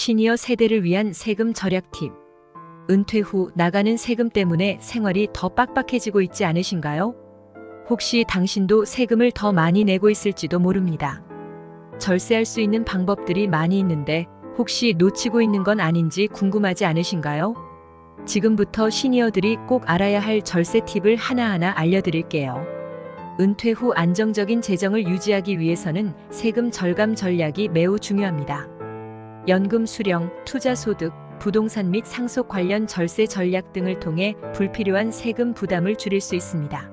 시니어 세대를 위한 세금 절약 팁. 은퇴 후 나가는 세금 때문에 생활이 더 빡빡해지고 있지 않으신가요? 혹시 당신도 세금을 더 많이 내고 있을지도 모릅니다. 절세할 수 있는 방법들이 많이 있는데 혹시 놓치고 있는 건 아닌지 궁금하지 않으신가요? 지금부터 시니어들이 꼭 알아야 할 절세 팁을 하나하나 알려드릴게요. 은퇴 후 안정적인 재정을 유지하기 위해서는 세금 절감 전략이 매우 중요합니다. 연금 수령, 투자 소득, 부동산 및 상속 관련 절세 전략 등을 통해 불필요한 세금 부담을 줄일 수 있습니다.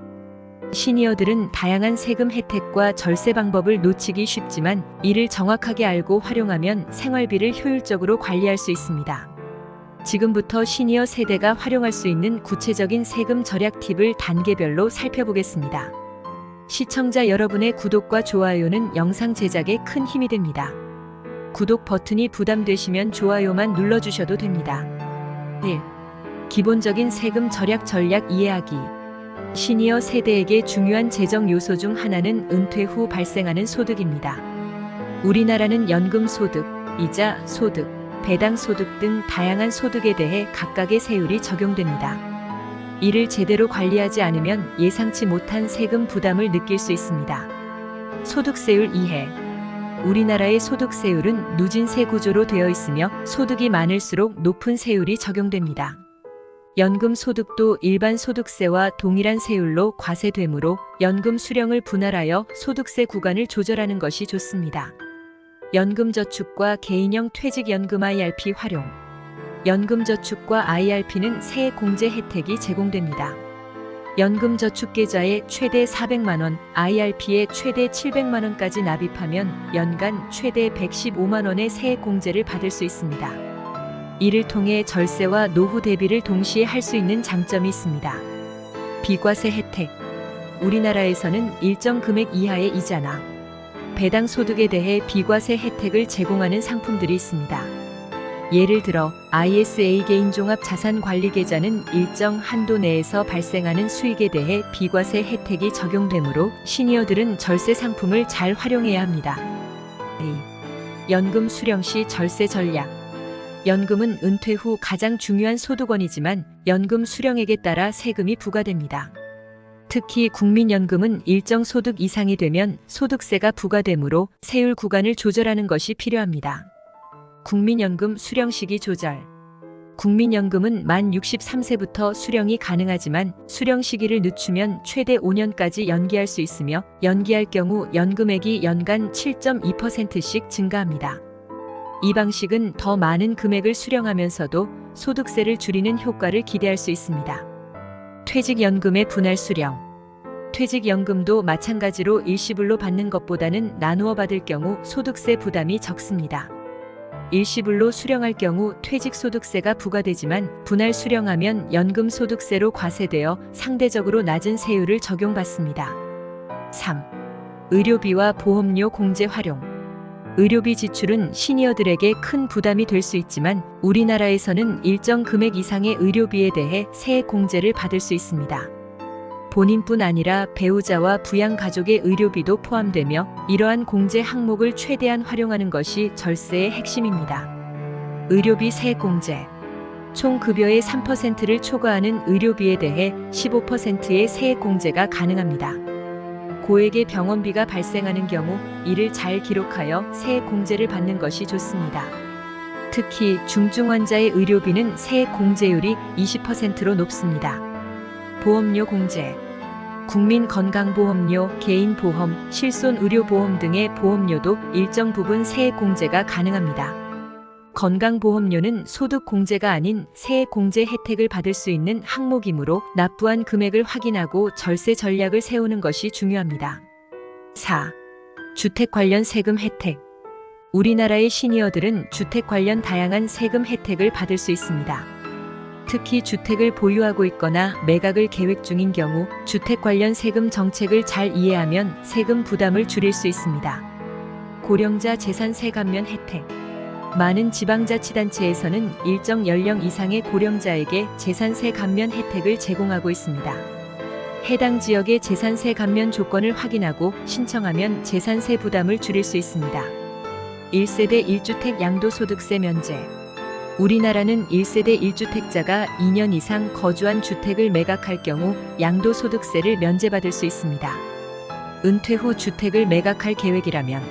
시니어들은 다양한 세금 혜택과 절세 방법을 놓치기 쉽지만 이를 정확하게 알고 활용하면 생활비를 효율적으로 관리할 수 있습니다. 지금부터 시니어 세대가 활용할 수 있는 구체적인 세금 절약 팁을 단계별로 살펴보겠습니다. 시청자 여러분의 구독과 좋아요는 영상 제작에 큰 힘이 됩니다. 구독 버튼이 부담되시면 좋아요만 눌러주셔도 됩니다. 1. 기본적인 세금 절약 전략 이해하기. 시니어 세대에게 중요한 재정 요소 중 하나는 은퇴 후 발생하는 소득입니다. 우리나라는 연금 소득, 이자 소득, 배당 소득 등 다양한 소득에 대해 각각의 세율이 적용됩니다. 이를 제대로 관리하지 않으면 예상치 못한 세금 부담을 느낄 수 있습니다. 소득세율 이해. 우리나라의 소득세율은 누진세 구조로 되어 있으며 소득이 많을수록 높은 세율이 적용됩니다. 연금 소득도 일반 소득세와 동일한 세율로 과세되므로 연금 수령을 분할하여 소득세 구간을 조절하는 것이 좋습니다. 연금저축과 개인형 퇴직연금 IRP 활용. 연금저축과 IRP는 세액 공제 혜택이 제공됩니다. 연금저축계좌에 최대 400만원, IRP에 최대 700만원까지 납입하면 연간 최대 115만원의 세액 공제를 받을 수 있습니다. 이를 통해 절세와 노후 대비를 동시에 할 수 있는 장점이 있습니다. 비과세 혜택. 우리나라에서는 일정 금액 이하의 이자나 배당 소득에 대해 비과세 혜택을 제공하는 상품들이 있습니다. 예를 들어 ISA 개인종합자산관리계좌는 일정 한도 내에서 발생하는 수익에 대해 비과세 혜택이 적용되므로 시니어들은 절세 상품을 잘 활용해야 합니다. 2. 연금 수령 시 절세 전략. 연금은 은퇴 후 가장 중요한 소득원이지만 연금 수령액에 따라 세금이 부과됩니다. 특히 국민연금은 일정 소득 이상이 되면 소득세가 부과되므로 세율 구간을 조절하는 것이 필요합니다. 국민연금 수령 시기 조절. 국민연금은 만 63세부터 수령이 가능하지만 수령 시기를 늦추면 최대 5년까지 연기할 수 있으며 연기할 경우 연금액이 연간 7.2%씩 증가합니다. 이 방식은 더 많은 금액을 수령하면서도 소득세를 줄이는 효과를 기대할 수 있습니다. 퇴직연금의 분할 수령. 퇴직연금도 마찬가지로 일시불로 받는 것보다는 나누어 받을 경우 소득세 부담이 적습니다. 일시불로 수령할 경우 퇴직소득세가 부과되지만 분할 수령하면 연금소득세로 과세되어 상대적으로 낮은 세율을 적용받습니다. 3. 의료비와 보험료 공제 활용. 의료비 지출은 시니어들에게 큰 부담이 될 수 있지만 우리나라에서는 일정 금액 이상의 의료비에 대해 세액 공제를 받을 수 있습니다. 본인뿐 아니라 배우자와 부양가족의 의료비도 포함되며 이러한 공제 항목을 최대한 활용하는 것이 절세의 핵심입니다. 의료비 세액 공제. 총 급여의 3%를 초과하는 의료비에 대해 15%의 세액 공제가 가능합니다. 고액의 병원비가 발생하는 경우 이를 잘 기록하여 세액 공제를 받는 것이 좋습니다. 특히 중증 환자의 의료비는 세액 공제율이 20%로 높습니다. 보험료 공제. 국민건강보험료, 개인보험, 실손의료보험 등의 보험료도 일정 부분 세액 공제가 가능합니다. 건강보험료는 소득 공제가 아닌 세액 공제 혜택을 받을 수 있는 항목이므로 납부한 금액을 확인하고 절세 전략을 세우는 것이 중요합니다. 4. 주택 관련 세금 혜택. 우리나라의 시니어들은 주택 관련 다양한 세금 혜택을 받을 수 있습니다. 특히 주택을 보유하고 있거나 매각을 계획 중인 경우 주택 관련 세금 정책을 잘 이해하면 세금 부담을 줄일 수 있습니다. 고령자 재산세 감면 혜택. 많은 지방자치단체에서는 일정 연령 이상의 고령자에게 재산세 감면 혜택을 제공하고 있습니다. 해당 지역의 재산세 감면 조건을 확인하고 신청하면 재산세 부담을 줄일 수 있습니다. 1세대 1주택 양도소득세 면제. 우리나라는 1세대 1주택자가 2년 이상 거주한 주택을 매각할 경우 양도소득세를 면제받을 수 있습니다. 은퇴 후 주택을 매각할 계획이라면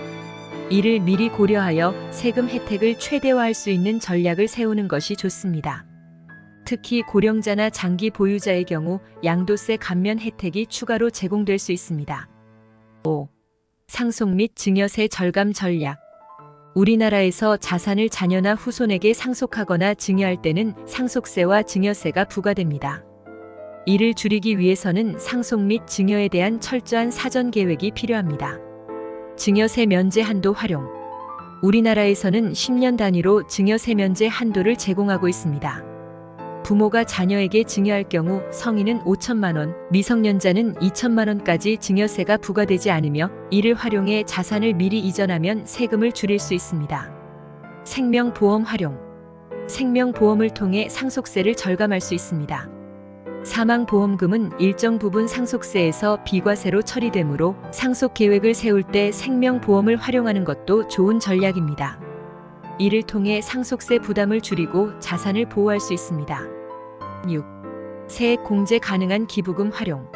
이를 미리 고려하여 세금 혜택을 최대화할 수 있는 전략을 세우는 것이 좋습니다. 특히 고령자나 장기 보유자의 경우 양도세 감면 혜택이 추가로 제공될 수 있습니다. 5. 상속 및 증여세 절감 전략. 우리나라에서 자산을 자녀나 후손에게 상속하거나 증여할 때는 상속세와 증여세가 부과됩니다. 이를 줄이기 위해서는 상속 및 증여에 대한 철저한 사전 계획이 필요합니다. 증여세 면제 한도 활용. 우리나라에서는 10년 단위로 증여세 면제 한도를 제공하고 있습니다. 부모가 자녀에게 증여할 경우 성인은 5천만 원, 미성년자는 2천만 원까지 증여세가 부과되지 않으며 이를 활용해 자산을 미리 이전하면 세금을 줄일 수 있습니다. 생명보험 활용. 생명보험을 통해 상속세를 절감할 수 있습니다. 사망보험금은 일정 부분 상속세에서 비과세로 처리되므로 상속 계획을 세울 때 생명보험을 활용하는 것도 좋은 전략입니다. 이를 통해 상속세 부담을 줄이고 자산을 보호할 수 있습니다. 6. 세액 공제 가능한 기부금 활용.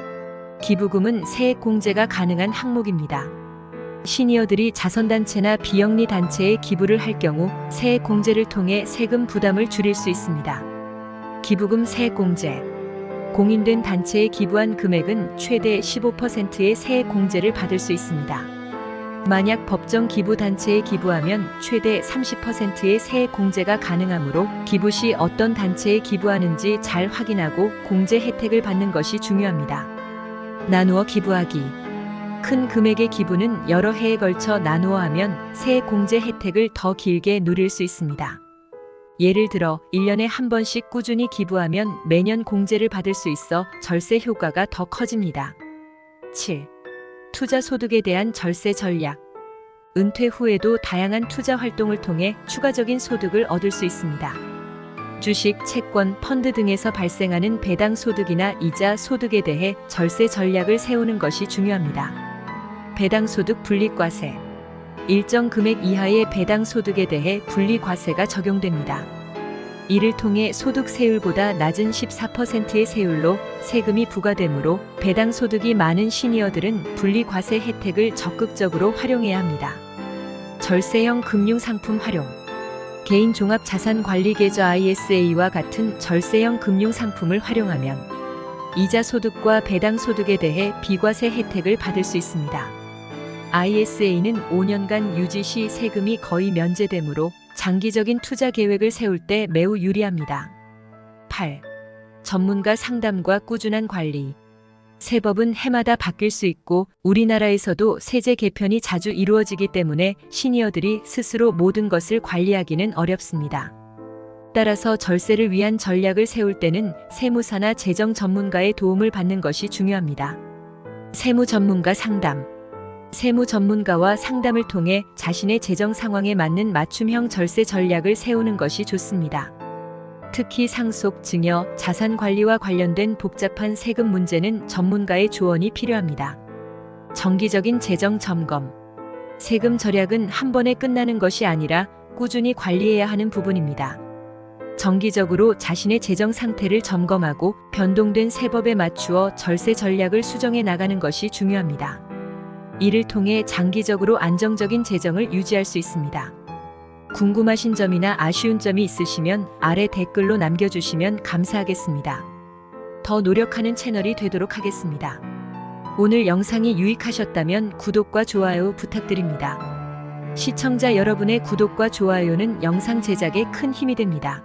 기부금은 세액 공제가 가능한 항목입니다. 시니어들이 자선단체나 비영리 단체에 기부를 할 경우 세액 공제를 통해 세금 부담을 줄일 수 있습니다. 기부금 세액 공제. 공인된 단체에 기부한 금액은 최대 15%의 세액 공제를 받을 수 있습니다. 만약 법정 기부 단체에 기부하면 최대 30%의 세액 공제가 가능하므로 기부 시 어떤 단체에 기부하는지 잘 확인하고 공제 혜택을 받는 것이 중요합니다. 나누어 기부하기. 큰 금액의 기부는 여러 해에 걸쳐 나누어 하면 세액 공제 혜택을 더 길게 누릴 수 있습니다. 예를 들어 1년에 한 번씩 꾸준히 기부하면 매년 공제를 받을 수 있어 절세 효과가 더 커집니다. 7. 투자 소득에 대한 절세 전략. 은퇴 후에도 다양한 투자 활동을 통해 추가적인 소득을 얻을 수 있습니다. 주식, 채권, 펀드 등에서 발생하는 배당 소득이나 이자 소득에 대해 절세 전략을 세우는 것이 중요합니다. 배당 소득 분리과세. 일정 금액 이하의 배당 소득에 대해 분리과세가 적용됩니다. 이를 통해 소득 세율보다 낮은 14%의 세율로 세금이 부과되므로 배당 소득이 많은 시니어들은 분리과세 혜택을 적극적으로 활용해야 합니다. 절세형 금융상품 활용. 개인 종합자산관리계좌 ISA와 같은 절세형 금융상품을 활용하면 이자 소득과 배당 소득에 대해 비과세 혜택을 받을 수 있습니다. ISA는 5년간 유지 시 세금이 거의 면제되므로 장기적인 투자 계획을 세울 때 매우 유리합니다. 8. 전문가 상담과 꾸준한 관리. 세법은 해마다 바뀔 수 있고 우리나라에서도 세제 개편이 자주 이루어지기 때문에 시니어들이 스스로 모든 것을 관리하기는 어렵습니다. 따라서 절세를 위한 전략을 세울 때는 세무사나 재정 전문가의 도움을 받는 것이 중요합니다. 세무 전문가 상담. 세무 전문가와 상담을 통해 자신의 재정 상황에 맞는 맞춤형 절세 전략을 세우는 것이 좋습니다. 특히 상속, 증여, 자산 관리와 관련된 복잡한 세금 문제는 전문가의 조언이 필요합니다. 정기적인 재정 점검. 세금 절약은 한 번에 끝나는 것이 아니라 꾸준히 관리해야 하는 부분입니다. 정기적으로 자신의 재정 상태를 점검하고 변동된 세법에 맞추어 절세 전략을 수정해 나가는 것이 중요합니다. 이를 통해 장기적으로 안정적인 재정을 유지할 수 있습니다. 궁금하신 점이나 아쉬운 점이 있으시면 아래 댓글로 남겨주시면 감사하겠습니다. 더 노력하는 채널이 되도록 하겠습니다. 오늘 영상이 유익하셨다면 구독과 좋아요 부탁드립니다. 시청자 여러분의 구독과 좋아요는 영상 제작에 큰 힘이 됩니다.